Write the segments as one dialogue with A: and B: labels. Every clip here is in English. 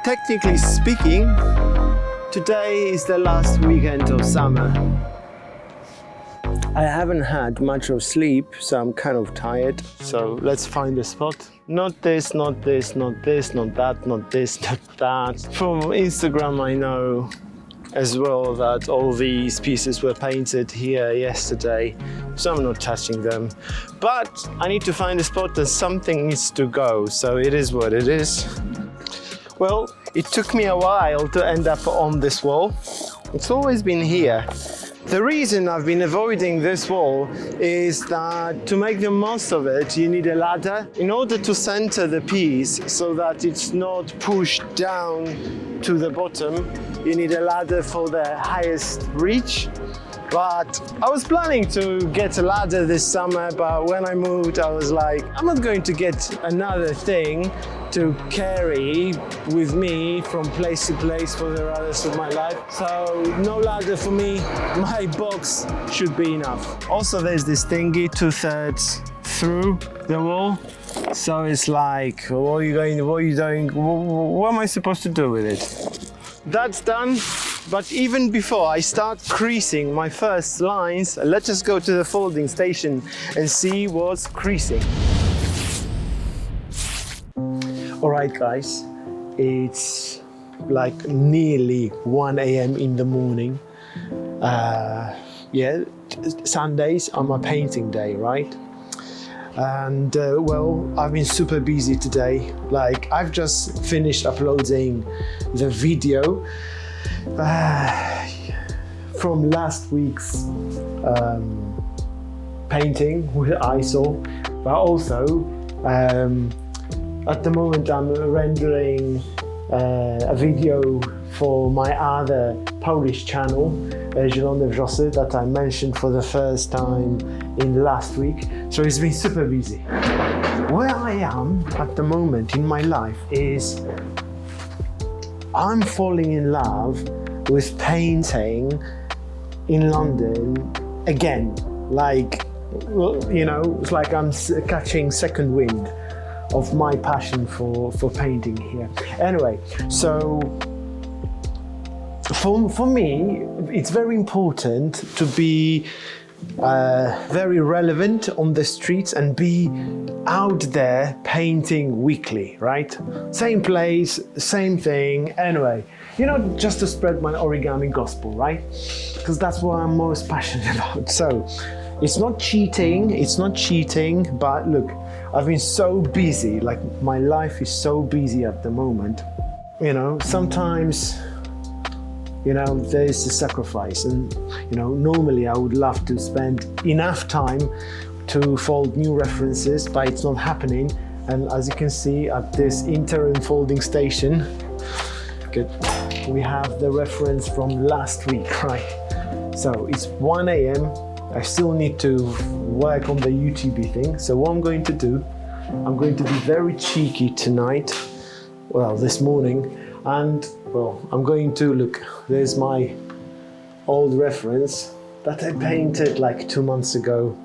A: technically speaking, today is the last weekend of summer. I haven't had much of sleep, so I'm kind of tired. So let's find a spot. Not this, not this, not this, not that, not this, not that. From Instagram, I know as well that all these pieces were painted here yesterday, so I'm not touching them. But I need to find a spot and something needs to go, so it is what it is. Well, it took me a while to end up on this wall. It's always been here. The reason I've been avoiding this wall is that to make the most of it, you need a ladder in order to center the piece so that it's not pushed down to the bottom. You need a ladder for the highest reach. But I was planning to get a ladder this summer, but when I moved, I was like, I'm not going to get another thing to carry with me from place to place for the rest of my life. So no ladder for me, my box should be enough. Also, there's this thingy 2/3 through the wall. So it's like, what are you doing? What am I supposed to do with it? That's done. But even before I start creasing my first lines, let's just go to the folding station and see what's creasing. All right, guys, it's like nearly 1 a.m. in the morning. Yeah, Sundays are my painting day, right? And well, I've been super busy today. Like, I've just finished uploading the video from last week's painting with ISO, but also at the moment I'm rendering a video for my other Polish channel, Zielone Wrzosy, that I mentioned for the first time in last week. So it's been super busy. Where I am at the moment in my life is I'm falling in love with painting in London again. Like, you know, it's like I'm catching second wind of my passion for painting here. Anyway, so for me, it's very important to be very relevant on the streets and be out there painting weekly, right? Same place, same thing. Anyway, you know, just to spread my origami gospel, right? Because that's what I'm most passionate about. So it's not cheating, but look, I've been so busy, like my life is so busy at the moment. You know, sometimes, you know, there's a sacrifice, and, you know, normally I would love to spend enough time to fold new references, but it's not happening. And as you can see at this interim folding station, good, we have the reference from last week, right? So it's 1 a.m. I still need to work on the YouTube thing. So what I'm going to do, I'm going to be very cheeky tonight, well, this morning, and well, I'm going to look, there's my old reference that I painted like 2 months ago,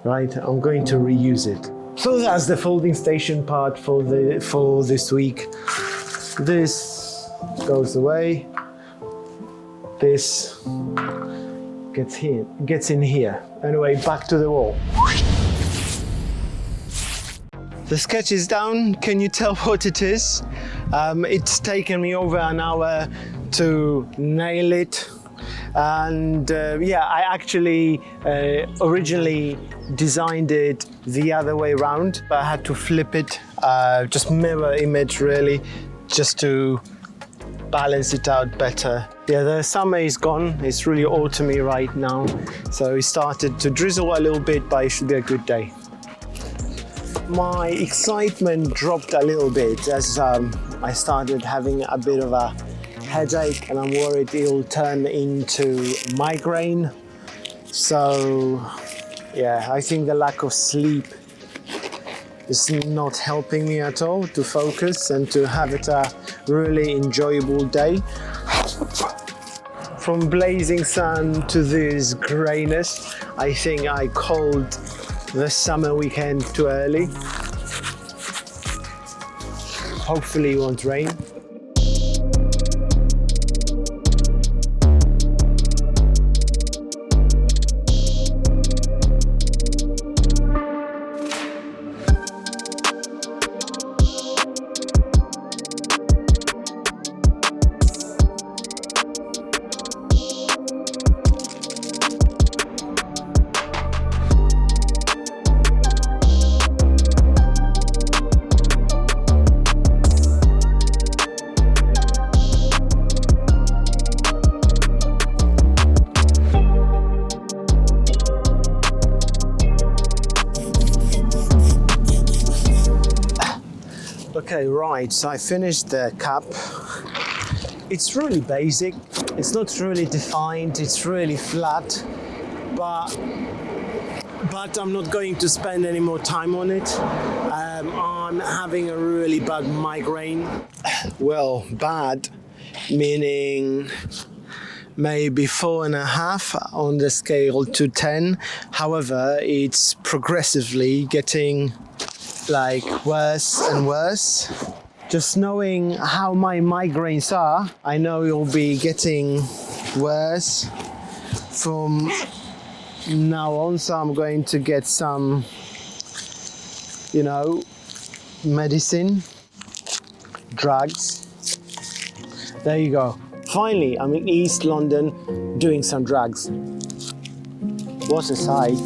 A: right? I'm going to reuse it. So that's the folding station part for this week. This goes away. This gets in here. Anyway, back to the wall. The sketch is down. Can you tell what it is? It's taken me over an hour to nail it. And yeah, I actually originally designed it the other way around, but I had to flip it, just mirror image really, just to balance it out better. Yeah, the summer is gone. It's really autumny right now. So it started to drizzle a little bit, but it should be a good day. My excitement dropped a little bit as I started having a bit of a headache, and I'm worried it'll turn into migraine. So yeah, I think the lack of sleep is not helping me at all to focus and to have it a really enjoyable day. From blazing sun to this grayness, I think I called the summer weekend too early. Hopefully it won't rain. Okay, right, so I finished the cup. It's really basic. It's not really defined. It's really flat, but I'm not going to spend any more time on it. I'm having a really bad migraine. Well, bad, meaning maybe 4.5 on the scale to 10. However, it's progressively getting like worse and worse. Just knowing how my migraines are, I know it'll be getting worse from now on, so I'm going to get some, medicine, drugs. There you go. Finally, I'm in East London doing some drugs. What a sight.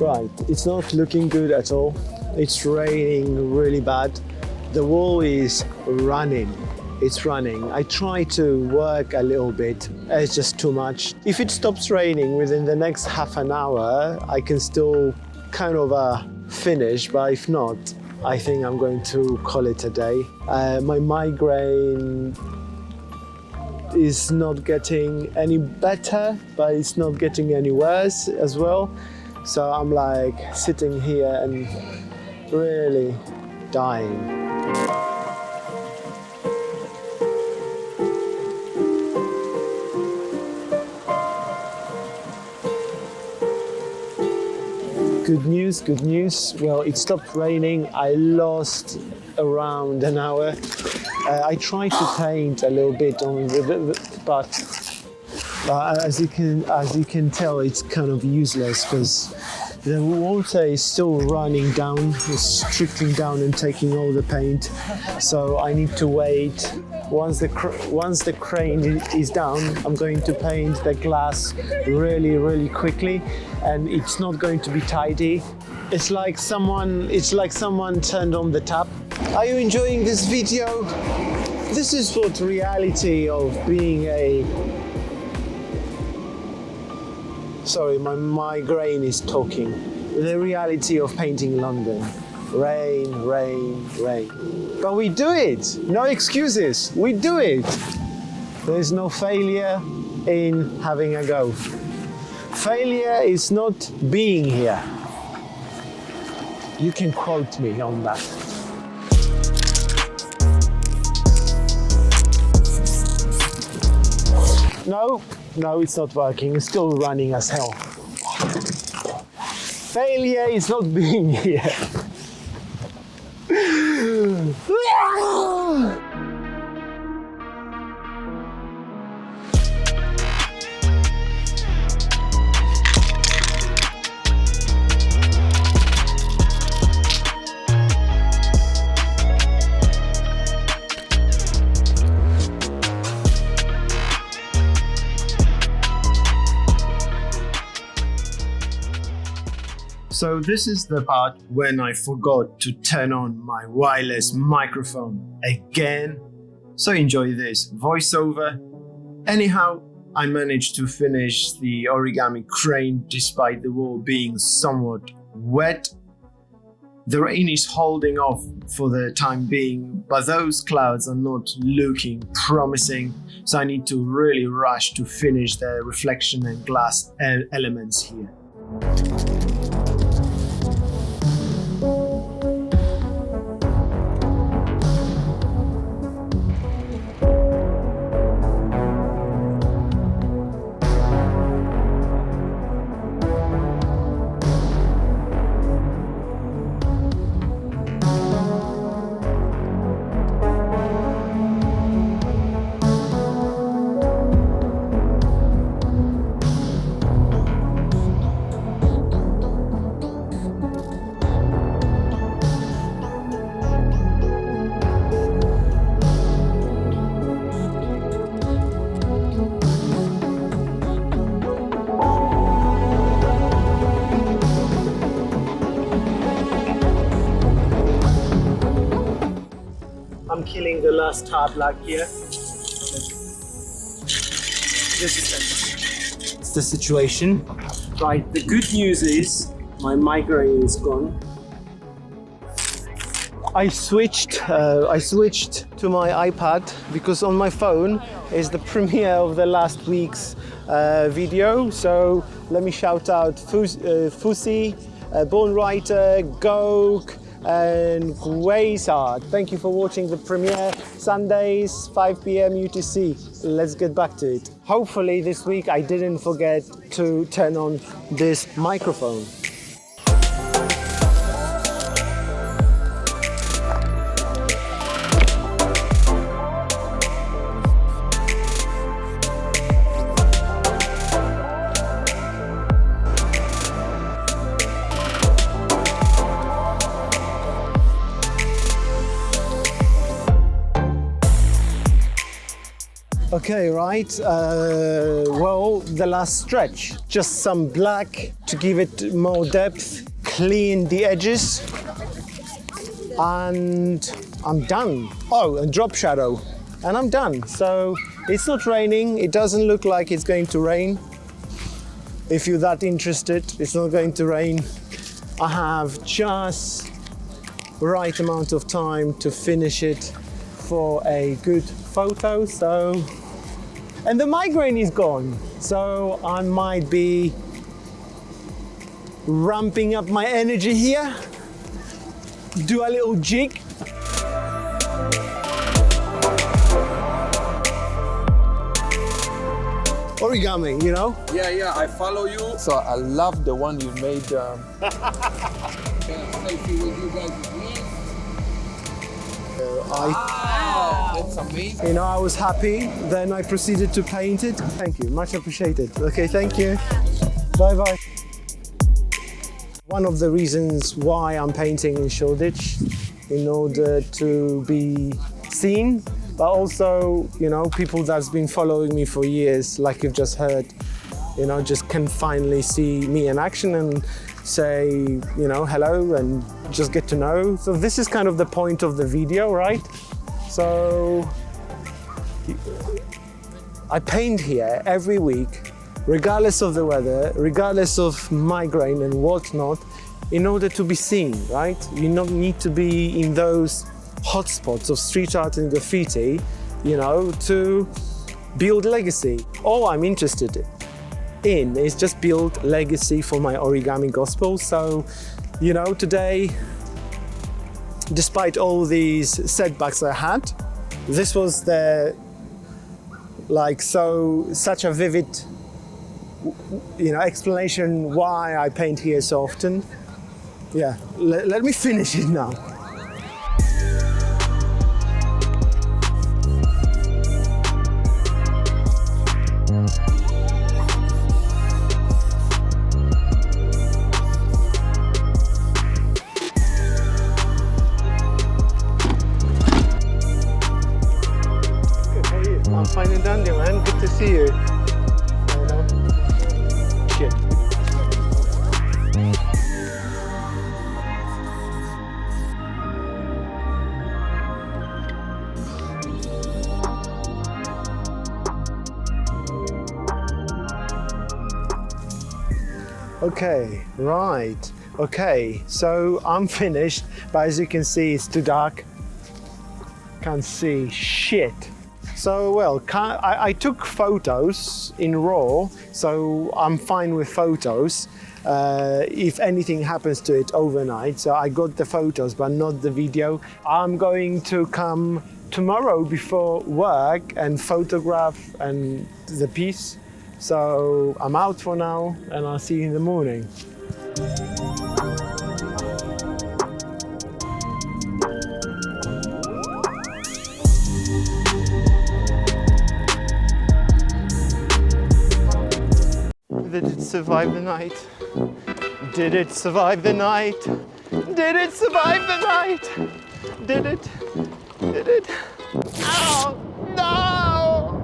A: Right, it's not looking good at all. It's raining really bad. The wall is running. It's running. I try to work a little bit. It's just too much. If it stops raining within the next half an hour, I can still kind of finish, but if not, I think I'm going to call it a day. My migraine is not getting any better, but it's not getting any worse as well. So I'm like sitting here and really dying. Good news, good news. Well, it stopped raining. I lost around an hour. I tried to paint a little bit on but as you can tell, it's kind of useless because the water is still running down, it's trickling down and taking all the paint. So I need to wait. Once the crane is down, I'm going to paint the glass really, really quickly, and it's not going to be tidy. It's like someone turned on the tap. Are you enjoying this video? This is what reality of being a... Sorry, my migraine is talking. The reality of painting London. Rain, rain, rain. But we do it. No excuses. We do it. There's no failure in having a go. Failure is not being here. You can quote me on that. No, it's not working. It's still running as hell. Failure is not being here. So this is the part when I forgot to turn on my wireless microphone again. So enjoy this voiceover. Anyhow, I managed to finish the origami crane despite the wall being somewhat wet. The rain is holding off for the time being, but those clouds are not looking promising. So I need to really rush to finish the reflection and glass elements here. I'm killing the last tab black here. This is it. It's the situation. Right, the good news is my migraine is gone. I switched to my iPad because on my phone is the premiere of the last week's video. So let me shout out Fusi, Born Writer, Gok, and Graysart. Thank you for watching the premiere. Sundays, 5 p.m. UTC. Let's get back to it. Hopefully this week I didn't forget to turn on this microphone. Okay, right, well, the last stretch. Just some black to give it more depth, clean the edges, and I'm done. Oh, and drop shadow, and I'm done. So it's not raining, it doesn't look like it's going to rain. If you're that interested, it's not going to rain. I have just the right amount of time to finish it for a good photo, so. And the migraine is gone, so I might be ramping up my energy here, do a little jig. Origami, you know?
B: Yeah, I follow you. So I love the one you made. Selfie with you guys. Wow, that's amazing.
A: You know, I was happy, then I proceeded to paint it. Thank you, much appreciated. Okay, thank you. Bye-bye. One of the reasons why I'm painting in Shoreditch, in order to be seen, but also, you know, people that's been following me for years, like you've just heard, you know, just can finally see me in action and say, you know, hello and just get to know. So this is kind of the point of the video, right? So I paint here every week, regardless of the weather, regardless of migraine and whatnot, in order to be seen, right? You don't need to be in those hotspots of street art and graffiti, you know, to build legacy. All I'm interested in is just build legacy for my origami gospel. So, you know, today, despite all these setbacks I had, this was the, like, such a vivid, you know, explanation why I paint here so often. Yeah, let me finish it now. I'm fine and dandy, man. Good to see you. Shit. Okay, right. Okay, so I'm finished, but as you can see, it's too dark. Can't see shit. So, well, I took photos in RAW, so I'm fine with photos. If anything happens to it overnight, so I got the photos, but not the video. I'm going to come tomorrow before work and photograph and the piece. So I'm out for now, and I'll see you in the morning. Did it survive the night? Did it survive the night? Did it survive the night? Did it? Did it? Ow! No!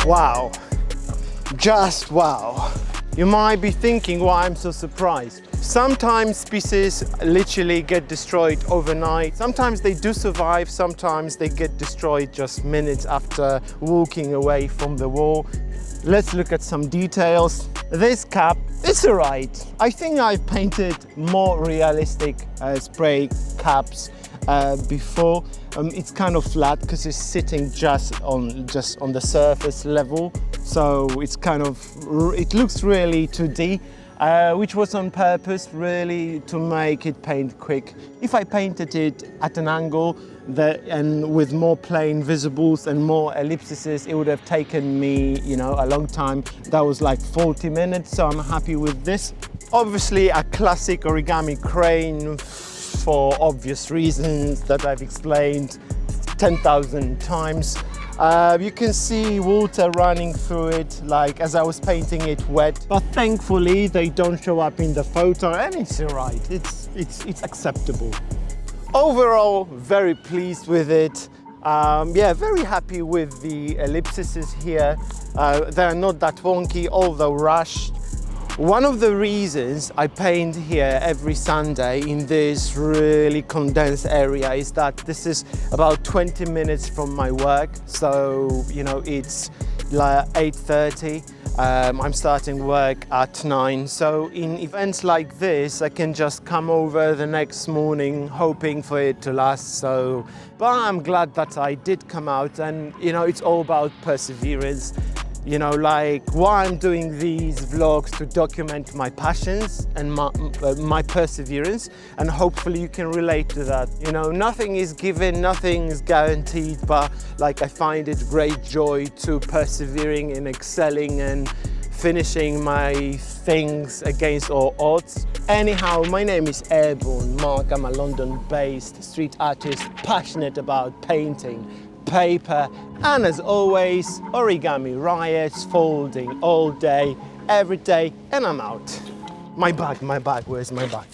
A: Wow, just wow. You might be thinking why I'm so surprised. Sometimes pieces literally get destroyed overnight. Sometimes they do survive, sometimes they get destroyed just minutes after walking away from the wall. Let's look at some details. This cap, it's alright. I think I've painted more realistic spray caps before. It's kind of flat because it's sitting just on the surface level. So it's kind of, it looks really 2D. Which was on purpose really to make it paint quick. If I painted it at an angle and with more plain visibles and more ellipses, it would have taken me, you know, a long time. That was like 40 minutes, so I'm happy with this. Obviously a classic origami crane for obvious reasons that I've explained 10,000 times. You can see water running through it, like as I was painting it wet, but thankfully they don't show up in the photo, and it's alright, it's acceptable. Overall, very pleased with it. Yeah, very happy with the ellipses here. They're not that wonky, although rushed. One of the reasons I paint here every Sunday in this really condensed area is that this is about 20 minutes from my work. So, you know, it's like 8:30. I'm starting work at 9. So in events like this, I can just come over the next morning hoping for it to last. So, but I'm glad that I did come out, and, you know, it's all about perseverance. You know, like why I'm doing these vlogs to document my passions and my perseverance, and hopefully you can relate to that. You know, nothing is given, nothing is guaranteed, but like I find it great joy to persevering and excelling and finishing my things against all odds. Anyhow, my name is Airborne Mark. I'm a London-based street artist, passionate about painting, paper, and as always, origami riots, folding all day, every day, and I'm out. My bag, where's my bag?